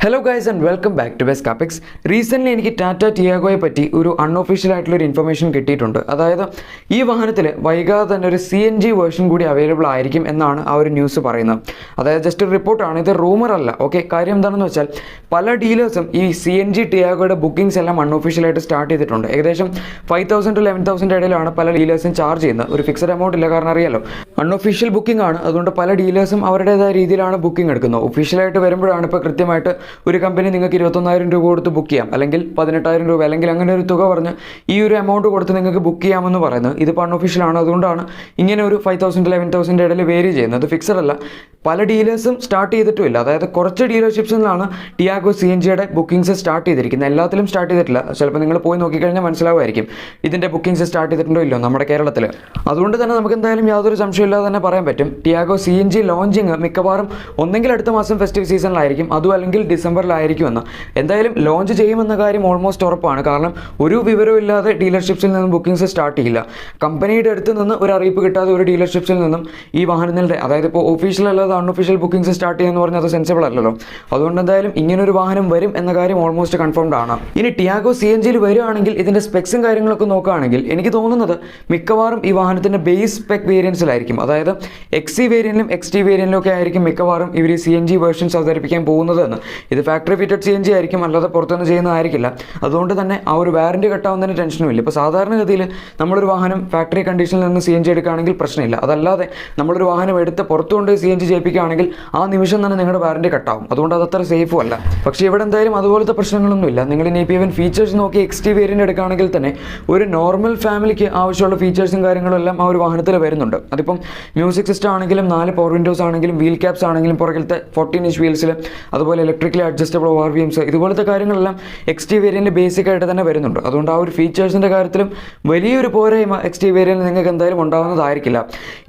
Hello guys and welcome back to Best Capex. Recently എനിക്ക് ടാറ്റ ടിയാഗോയെ പറ്റി ഒരു അൺഒഫീഷ്യൽ ആയിട്ടുള്ള ഒരു ഇൻഫർമേഷൻ കിട്ടിയിട്ടുണ്ട്. അതായത് ഈ വാഹനത്തിൽ വൈകാതെ തന്നെ ഒരു CNG വേർഷൻ കൂടി അവൈലബിൾ ആയിരിക്കും എന്നാണ് ആ ഒരു ന്യൂസ് പറയുന്നത്. അതായത് ജസ്റ്റ് ഒരു റിപ്പോർട്ടാണ്, ഇത് റൂമർ അല്ല. ഓക്കെ, കാര്യം എന്താണെന്ന് വെച്ചാൽ പല ഡീലേഴ്സും ഈ CNG ടിയാഗോയുടെ ബുക്കിംഗ്സ് എല്ലാം അൺഒഫീഷ്യലായിട്ട് സ്റ്റാർട്ട് ചെയ്തിട്ടുണ്ട്. ഏകദേശം 5,000 to 11,000 ഇടയിലാണ് പല ഡീലേഴ്സും ചാർജ് ചെയ്യുന്നത്. ഒരു ഫിക്സഡ് എമൗണ്ട് ഇല്ല, കാരണം അറിയാലോ അൺഒഫീഷ്യൽ ബുക്കിംഗ് ആണ്. അതുകൊണ്ട് പല ഡീലേഴ്സും അവരുടേതായ രീതിയിലാണ് ബുക്കിംഗ് എടുക്കുന്നത്. ഒഫീഷ്യലായിട്ട് വരുമ്പോഴാണ് ഇപ്പോൾ കൃത്യമായിട്ട് ഒരു കമ്പനി നിങ്ങൾക്ക് 21,000 രൂപ കൊടുത്ത് ബുക്ക് ചെയ്യാം, അല്ലെങ്കിൽ 18,000 രൂപ, അല്ലെങ്കിൽ അങ്ങനെ ഒരു തുക പറഞ്ഞ് ഈ ഒരു എമൗണ്ട് കൊടുത്ത് നിങ്ങൾക്ക് ബുക്ക് ചെയ്യാമെന്ന് പറയുന്നത്. ഇതിപ്പോൾ അൺഒഫീഷ്യലാണ്. അതുകൊണ്ടാണ് ഇങ്ങനെ ഒരു 5,000 to 11,000 ഇടയിൽ വേരി ചെയ്യുന്നത്. ഫിക്സഡ് അല്ല. പല ഡീലേഴ്സും സ്റ്റാർട്ട് ചെയ്തിട്ടുമില്ല. അതായത് കുറച്ച് ഡീലർഷിപ്സിൽ നിന്നാണ് ടിയാഗോ CNGയുടെ ബുക്കിംഗ്സ് സ്റ്റാർട്ട് ചെയ്തിരിക്കുന്നത്. എല്ലാത്തിലും സ്റ്റാർട്ട് ചെയ്തിട്ടില്ല. ചിലപ്പോൾ നിങ്ങൾ പോയി നോക്കിക്കഴിഞ്ഞാൽ മനസ്സിലാവുമായിരിക്കും ഇതിൻ്റെ ബുക്കിംഗ്സ് സ്റ്റാർട്ട് ചെയ്തിട്ടുണ്ടോ ഇല്ലോ നമ്മുടെ കേരളത്തിൽ. അതുകൊണ്ട് തന്നെ നമുക്ക് എന്തായാലും യാതൊരു സംശയമില്ലാതെ തന്നെ പറയാൻ പറ്റും ടിയാഗോ CNG ലോഞ്ചിങ് മിക്കവാറും ഒന്നെങ്കിൽ അടുത്ത മാസം ഫെസ്റ്റീവ് സീസണിലായിരിക്കും, അതും അല്ലെങ്കിൽ ഡിസംബറിലായിരിക്കുമെന്ന്. എന്തായാലും ലോഞ്ച് ചെയ്യുമെന്ന കാര്യം ഓൾമോസ്റ്റ് ഉറപ്പാണ്. കാരണം ഒരു വിവരമില്ലാതെ ഡീലർഷിപ്സിൽ നിന്നും ബുക്കിംഗ്സ് സ്റ്റാർട്ട് ചെയ്യില്ല. കമ്പനിയുടെ അടുത്ത് നിന്ന് ഒരു അറിയിപ്പ് കിട്ടാതെ ഒരു ഡീലർഷിപ്സിൽ നിന്നും ഈ വാഹനങ്ങളുടെ, അതായത് ഇപ്പോൾ ഒഫീഷ്യൽ അല്ലാതെ അൺഒഫീഷ്യൽ ബുക്കിംഗ്സ് സ്റ്റാർട്ട് ചെയ്യുമെന്ന് പറഞ്ഞാൽ അത് സെൻസിബിൾ അല്ലല്ലോ. അതുകൊണ്ട് എന്തായാലും ഇങ്ങനൊരു വാഹനം വരും എന്ന കാര്യം ഓൾമോസ്റ്റ് കൺഫേംഡ് ആണ്. ഇനി ടിയാഗോ CNGയിൽ വരികയാണെങ്കിൽ ഇതിൻ്റെ സ്പെക്സും കാര്യങ്ങളൊക്കെ നോക്കുകയാണെങ്കിൽ എനിക്ക് തോന്നുന്നത് മിക്കവാറും ഈ വാഹനത്തിൻ്റെ ബേസ് സ്പെക് വേരിയൻസിലായിരിക്കും. അതായത് XC വേരിയൻറ്റിലും XT വേരിയൻറ്റിലും ഒക്കെ ആയിരിക്കും മിക്കവാറും ഇവർ CNG വേർഷൻസ് അവതരിപ്പിക്കാൻ പോകുന്നത് എന്ന്. ഇത് ഫാക്ടറി ഫിറ്റഡ് CNG ആയിരിക്കും, അല്ലാതെ പുറത്തുനിന്ന് ചെയ്യുന്നതായിരിക്കില്ല. അതുകൊണ്ട് തന്നെ ആ ഒരു വാറൻറ്റി കട്ടാവുന്നതിന് ടെൻഷനും ഇല്ല. ഇപ്പോൾ സാധാരണഗതിയിൽ നമ്മളൊരു വാഹനം ഫാക്ടറി കണ്ടീഷനിൽ നിന്ന് CNG എടുക്കുകയാണെങ്കിൽ പ്രശ്നമില്ല. അതല്ലാതെ നമ്മളൊരു വാഹനം എടുത്ത് പുറത്തുകൊണ്ട് CNG ചെയ്യിപ്പിക്കുകയാണെങ്കിൽ ആ നിമിഷം തന്നെ നിങ്ങളുടെ വാറൻറ്റി കട്ടാവും. അതുകൊണ്ട് അതത്ര സേഫും അല്ല. പക്ഷേ ഇവിടെ എന്തായാലും അതുപോലത്തെ പ്രശ്നങ്ങളൊന്നുമില്ല. നിങ്ങൾ ഇനി ഇപ്പോൾ ഇവൻ ഫീച്ചേഴ്സ് നോക്കി XT വേരിയൻ്റ് എടുക്കുകയാണെങ്കിൽ തന്നെ ഒരു നോർമൽ ഫാമിലിക്ക് ആവശ്യമുള്ള ഫീച്ചേഴ്സും കാര്യങ്ങളും എല്ലാം ആ ഒരു വാഹനത്തിൽ വരുന്നുണ്ട്. അതിപ്പം മ്യൂസിക് സിസ്റ്റം ആണെങ്കിലും 4 പവർ വിൻഡോസ് ആണെങ്കിലും വീൽ ക്യാപ്സ് ആണെങ്കിലും പുറകിലത്തെ 14-inch വീൽസിൽ, അതുപോലെ ഇലക്ട്രിക്കലി അഡ്ജസ്റ്റബിൾ ORVMs, ഇതുപോലത്തെ കാര്യങ്ങളെല്ലാം XT വേരിയൻറ്റ് ബേസിക് ആയിട്ട് തന്നെ വരുന്നുണ്ട്. അതുകൊണ്ട് ആ ഒരു ഫീച്ചേഴ്സിൻ്റെ കാര്യത്തിലും വലിയൊരു പോരായ്മ XT വേരിയൻറ്റ് നിങ്ങൾക്ക് എന്തായാലും ഉണ്ടാകുന്നതായിരിക്കില്ല.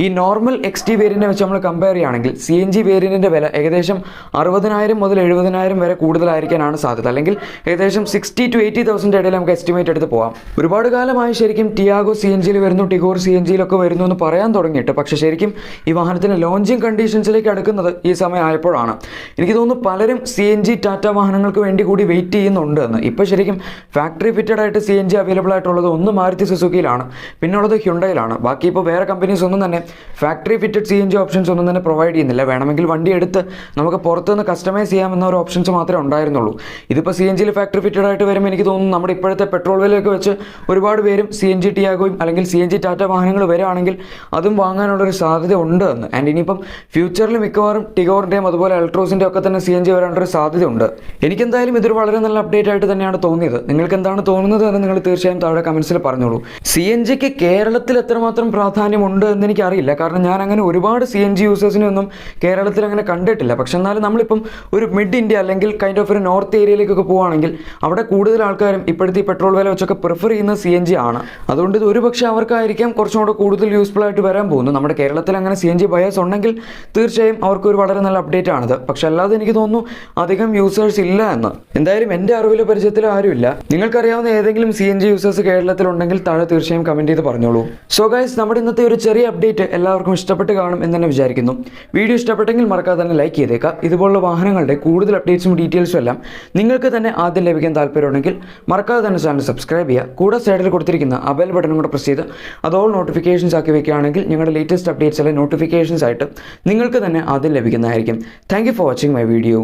ഈ നോർമൽ XT വേരിയൻറ്റിനെ വെച്ച് നമ്മൾ കമ്പയർ ചെയ്യുകയാണെങ്കിൽ CNG വേരിയൻറ്റിൻ്റെ വില ഏകദേശം 60,000 മുതൽ 70,000 വരെ കൂടുതലായിരിക്കാനാണ് സാധ്യത. അല്ലെങ്കിൽ ഏകദേശം 60,000 to 80,000 ഇടയിൽ നമുക്ക് എസ്റ്റിമേറ്റ് എടുത്ത് പോകാം. ഒരുപാട് കാലമായി ശരിക്കും ടിയാഗോ CNGയിൽ വരുന്നു, ടിഗോർ CNGയിലൊക്കെ വരുന്നു എന്ന് പറയാൻ തുടങ്ങിയിട്ട്. പക്ഷേ ശരിക്കും ഈ വാഹനത്തിൻ്റെ ലോഞ്ചിങ് കണ്ടീഷൻസിലേക്ക് അടുക്കുന്നത് ഈ സമയം ആയപ്പോഴാണ്. എനിക്ക് തോന്നുന്നു പലരും CNG ടാറ്റ വാഹനങ്ങൾക്ക് വേണ്ടി കൂടി വെയിറ്റ് ചെയ്യുന്നുണ്ട് എന്ന്. ഇപ്പോൾ ശരിക്കും ഫാക്ടറി ഫിറ്റഡ് ആയിട്ട് CNG അവൈലബിൾ ആയിട്ടുള്ളത് ഒന്ന് മാരുതി സുസുക്കിയിലാണ്, പിന്നെ ഉള്ളത് ഹ്യുണ്ടയിലാണ്. ബാക്കി ഇപ്പോൾ വേറെ കമ്പനീസ് ഒന്നും തന്നെ ഫാക്ടറി ഫിറ്റഡ് CNG ഓപ്ഷൻസ് ഒന്നും തന്നെ പ്രൊവൈഡ് ചെയ്യുന്നില്ല. വേണമെങ്കിൽ വണ്ടി എടുത്ത് നമുക്ക് പുറത്തുനിന്ന് കസ്റ്റമൈസ് ചെയ്യാമെന്ന ഒരു ഓപ്ഷൻസ് മാത്രമേ ഉണ്ടായിരുന്നുള്ളൂ. ഇതിപ്പോൾ CNGയിൽ ഫാക്ടറി ഫിറ്റഡ് ആയിട്ട് വരുമ്പോൾ എനിക്ക് തോന്നുന്നു നമ്മുടെ ഇപ്പോഴത്തെ പെട്രോൾ വിലയൊക്കെ വെച്ച് ഒരുപാട് പേരും CNG ടിയാഗോയും അല്ലെങ്കിൽ CNG ടാറ്റ വാഹനങ്ങൾ വരികയാണെങ്കിൽ അതും വാങ്ങാനുള്ളൊരു സാധ്യത ഉണ്ട് എന്ന്. ആൻഡ് ഇനിയിപ്പം ഫ്യൂച്ചറിൽ മിക്കവാറും ടിഗോറിൻ്റെയും അതുപോലെ അൾട്രോസിൻ്റെ ഒക്കെ തന്നെ CNG വരാനുള്ളൊരു സാധ്യതയുണ്ട്. എനിക്കെന്തായാലും ഇതൊരു വളരെ നല്ല അപ്ഡേറ്റ് ആയിട്ട് തന്നെയാണ് തോന്നിയത്. നിങ്ങൾക്ക് എന്താണ് തോന്നുന്നത് എന്ന് നിങ്ങൾ തീർച്ചയായും താഴെ കമൻസിൽ പറഞ്ഞോളൂ. CNGക്ക് കേരളത്തിൽ എത്രമാത്രം പ്രാധാന്യമുണ്ട് എന്ന് എനിക്കറിയില്ല. കാരണം ഞാൻ അങ്ങനെ ഒരുപാട് CNG യൂസേഴ്സിനെ ഒന്നും കേരളത്തിൽ അങ്ങനെ കണ്ടിട്ടില്ല. പക്ഷെ എന്നാലും നമ്മളിപ്പം ഒരു മിഡ് ഇന്ത്യ അല്ലെങ്കിൽ കൈൻഡ് ഓഫ് ഒരു നോർത്ത് ഏരിയയിലേക്കൊക്കെ പോവുകയാണെങ്കിൽ അവിടെ കൂടുതൽ ആൾക്കാരും ഇപ്പോഴത്തെ ഈ പെട്രോൾ വില വെച്ചൊക്കെ പ്രിഫർ ചെയ്യുന്നത് CNG ആണ്. അതുകൊണ്ട് ഇത് ഒരുപക്ഷെ അവർക്കായിരിക്കാം കുറച്ചും കൂടെ കൂടുതൽ യൂസ്ഫുൾ ആയിട്ട് വരാൻ പോകുന്നു. നമ്മുടെ കേരളത്തിൽ അങ്ങനെ CNG ബയേഴ്സ് ഉണ്ടെങ്കിൽ തീർച്ചയായും അവർക്കൊരു വളരെ നല്ല അപ്ഡേറ്റ് ആണിത്. പക്ഷെ അല്ലാതെ എനിക്ക് തോന്നുന്നു അധികം യൂസേഴ്സ് ഇല്ല എന്ന്. എന്തായാലും എൻ്റെ അറിവിലോ പരിചയത്തിലോ ആരുമില്ല. നിങ്ങൾക്കറിയാവുന്ന ഏതെങ്കിലും CNG യൂസേഴ്സ് കേരളത്തിലുണ്ടെങ്കിൽ താഴെ തീർച്ചയായും കമൻറ്റ് ചെയ്ത് പറഞ്ഞോളൂ. സോ ഗൈസ്, നമ്മുടെ ഇന്നത്തെ ഒരു ചെറിയ അപ്ഡേറ്റ് എല്ലാവർക്കും ഇഷ്ടപ്പെട്ട് കാണും എന്ന് തന്നെ വിചാരിക്കുന്നു. വീഡിയോ ഇഷ്ടപ്പെട്ടെങ്കിൽ മറക്കാതെ തന്നെ ലൈക്ക് ചെയ്തേക്കാം. ഇതുപോലുള്ള വാഹനങ്ങളുടെ കൂടുതൽ അപ്ഡേറ്റ്സും ഡീറ്റെയിൽസും എല്ലാം നിങ്ങൾക്ക് തന്നെ ആദ്യം ലഭിക്കാൻ താല്പര്യമുണ്ടെങ്കിൽ മറക്കാതെ തന്നെ ചാനൽ സബ്സ്ക്രൈബ് ചെയ്യുക. കൂടെ സൈഡിൽ കൊടുത്തിരിക്കുന്ന ആ ബെൽ ബട്ടണും കൂടെ പ്രസ് ചെയ്ത് അത് ഓൾ നോട്ടിഫിക്കേഷൻസ് ആക്കി വെക്കുകയാണെങ്കിൽ ഞങ്ങളുടെ ലേറ്റസ്റ്റ് അപ്ഡേറ്റ്സ് എല്ലാം നോട്ടിഫിക്കേഷൻസ് ആയിട്ട് നിങ്ങൾക്ക് തന്നെ ആദ്യം ലഭിക്കുന്നതായിരിക്കും. Thank you for watching my video.